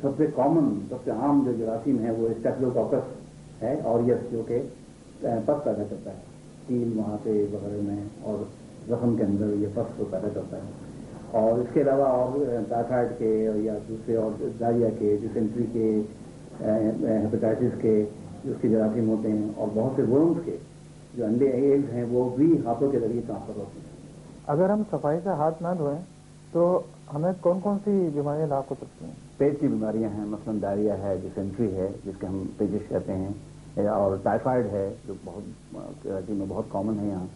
सबसे कॉमन, सबसे आम जो जरासीम है वो स्टेफिलोकोकस है, ऑरियस, जो कि पस पैदा करता है कील वहाँ पे वगैरह में और जख्म के अंदर ये पस को पैदा करता है। और इसके अलावा और टाइफाइड के या दूसरे और डायरिया के, डिसेंट्री के, हेपेटाइटिस के जो उसके जरासीम होते हैं, और बहुत से वर्म्स के जो अंडे एग्स हैं वो भी हाथों के जरिए ट्रांसफर होते हैं। अगर हम सफाई से हाथ ना धोएं तो हमें कौन कौन सी बीमारियां लाभ हो सकती हैं? पेट की बीमारियां हैं, मसलन डायरिया है, डिसेंट्री है जिसके हम पेजिश कहते हैं, और टाइफाइड है जो बहुत कॉमन है यहाँ।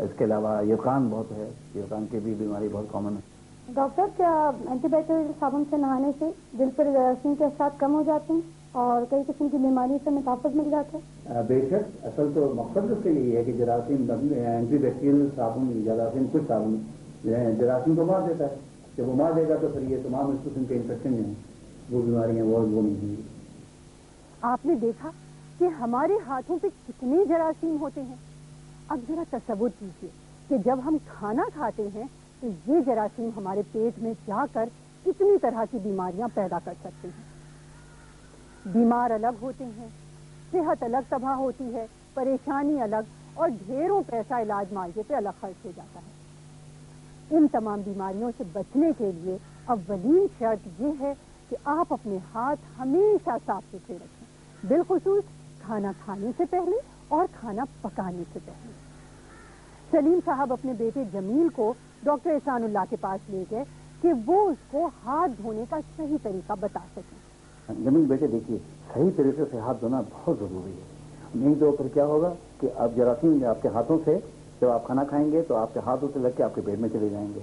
इसके अलावा युकान बहुत है, युकान की भी बीमारी बहुत कॉमन है। डॉक्टर, क्या एंटीबैक्टीरियल साबुन से नहाने से दिल पर जरासीम के असर कम हो जाते हैं और कई किस्म की बीमारी से मुकाफत मिल जाता है? बेशक, असल तो मकसद उसके लिए है कि जरासीम एंटीबैक्टीरियल साबुन, जरासीम कुछ साबुन जरासीम को मार देता है। जब वो मार देगा तो फिर ये तमाम इस किस्म के इन्फेक्शन हैं, वो बीमारियां वो नहीं होंगी। आपने देखा कि हमारे हाथों पे कितने जरासीम होते हैं। अब जरा तसव्वुर कीजिए कि जब हम खाना खाते हैं तो ये जरासीम हमारे पेट में जाकर कितनी तरह की बीमारियां पैदा कर सकते हैं। बीमार अलग होते हैं, सेहत अलग तबाह होती है, परेशानी अलग, और ढेरों पैसा इलाज मुआवजे पे अलग खर्च हो जाता है। इन तमाम बीमारियों से बचने के लिए अव्वलीन शर्त ये है कि आप अपने हाथ हमेशा साफ सुथरे रखें, बिलखुसूस खाना खाने से पहले और खाना पकाने से पहले। सलीम साहब अपने बेटे जमील को डॉक्टर एहसानुल्लाह के पास ले गए कि वो उसको हाथ धोने का सही तरीका बता सकें। जमील बेटे, देखिए, सही तरीके से हाथ धोना बहुत जरूरी है, नहीं तो फिर क्या होगा कि अब जरासीम आपके हाथों से, जब आप खाना खाएंगे तो आपके हाथों से लग के आपके पेट में चले जाएंगे।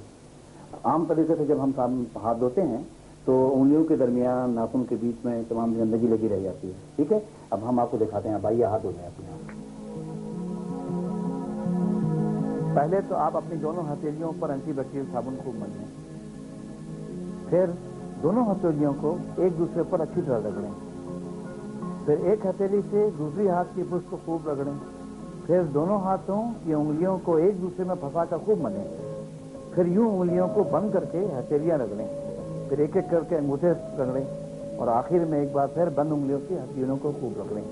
आम तरीके से जब हम हाथ धोते हैं तो उंगलियों के दरमियान, नाखून के बीच में तमाम गंदगी लगी रह जाती है। ठीक है, अब हम आपको दिखाते हैं, भाई हाथ धो लें अपने आप। पहले तो आप अपनी दोनों हथेलियों पर एंटीबैक्टीरियल साबुन खूब मलें, फिर दोनों हथेलियों को एक दूसरे पर अच्छी तरह रगड़ें, फिर एक हथेली से दूसरी हाथ की पुष्ट को खूब रगड़ें, फिर दोनों हाथों की उंगलियों को एक दूसरे में फंसा कर खूब मलें, फिर यूं उंगलियों को बंद करके हथेलियां रगड़ें, फिर एक एक करके अंगूठे रगड़ें, और आखिर में एक बार फिर बंद उंगलियों की हथेलियों को खूब रगड़ें।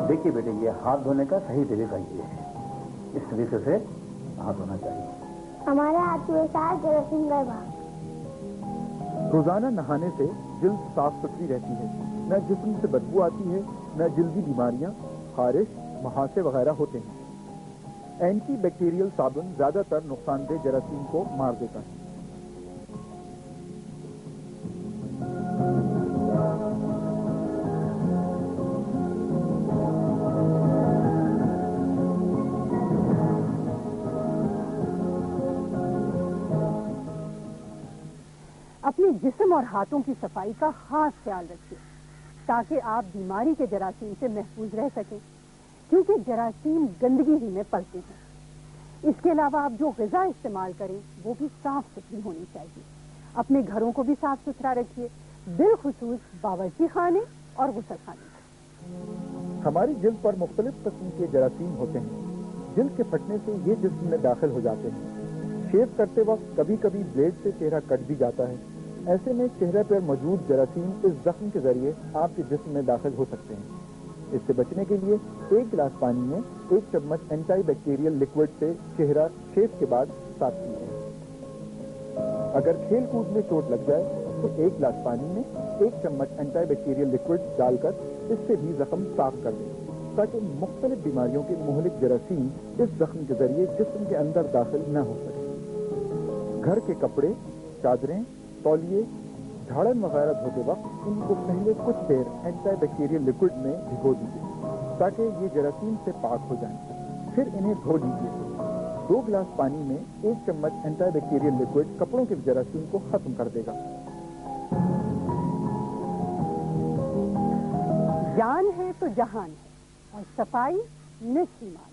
देखिए बेटे, ये हाथ धोने का सही तरीका ये है, इस तरीके से हाथ धोना चाहिए। हमारे हाथ में साफ जरासीम गए बाहर। रोजाना नहाने से जिल्द साफ सुथरी रहती है, न जिस्म से बदबू आती है, न जल्दी बीमारियां, खारिश, मुहासे वगैरह होते हैं। एंटी बैक्टीरियल साबुन ज्यादातर नुकसानदेह जरासीम को मार देता है। अपने जिस्म और हाथों की सफाई का खास ख्याल रखिए ताकि आप बीमारी के जरासीम से महफूज रह सकें, क्योंकि जरासीम गंदगी ही में पलते हैं। इसके अलावा आप जो ग़िज़ा इस्तेमाल करें वो भी साफ सुथरी होनी चाहिए। अपने घरों को भी साफ सुथरा रखिए, बिलखुसूस बावर्ची खाने और गुस्लखाने। हमारी जिल्द पर मुख्तलिफ किस्म के जरासीम होते हैं। जिल्द के फटने से ये जिस्म में दाखिल हो जाते हैं। शेव करते वक्त कभी कभी ब्लेड से चेहरा कट भी जाता है। ऐसे में चेहरे पर मौजूद जरासीम इस जख्म के जरिए आपके जिस्म में दाखिल हो सकते हैं। इससे बचने के लिए 1 गिलास पानी में 1 चम्मच एंटी बैक्टीरियल लिक्विड से चेहरा शेव के बाद साफ कीजिए। अगर खेल कूद में चोट लग जाए तो 1 गिलास पानी में 1 चम्मच एंटी बैक्टीरियल लिक्विड डालकर इससे भी जख्म साफ कर दें, ताकि मुख्तलिफ बीमारियों के मुहलिक जरासीम इस जख्म के जरिए जिस्म के अंदर दाखिल न हो सके। घर के कपड़े, चादरें, तौलिए, झाड़न वगैरह धोते वक्त इनको पहले कुछ देर एंटी बैक्टीरियल लिक्विड में भिगो दीजिए ताकि ये जरासीम से पाक हो जाएं। फिर इन्हें धो लीजिए। 2 गिलास पानी में 1 चम्मच एंटी बैक्टीरियल लिक्विड कपड़ों के जरासीम को खत्म कर देगा। जान है तो जहान है, और सफाई निस्फ ईमान।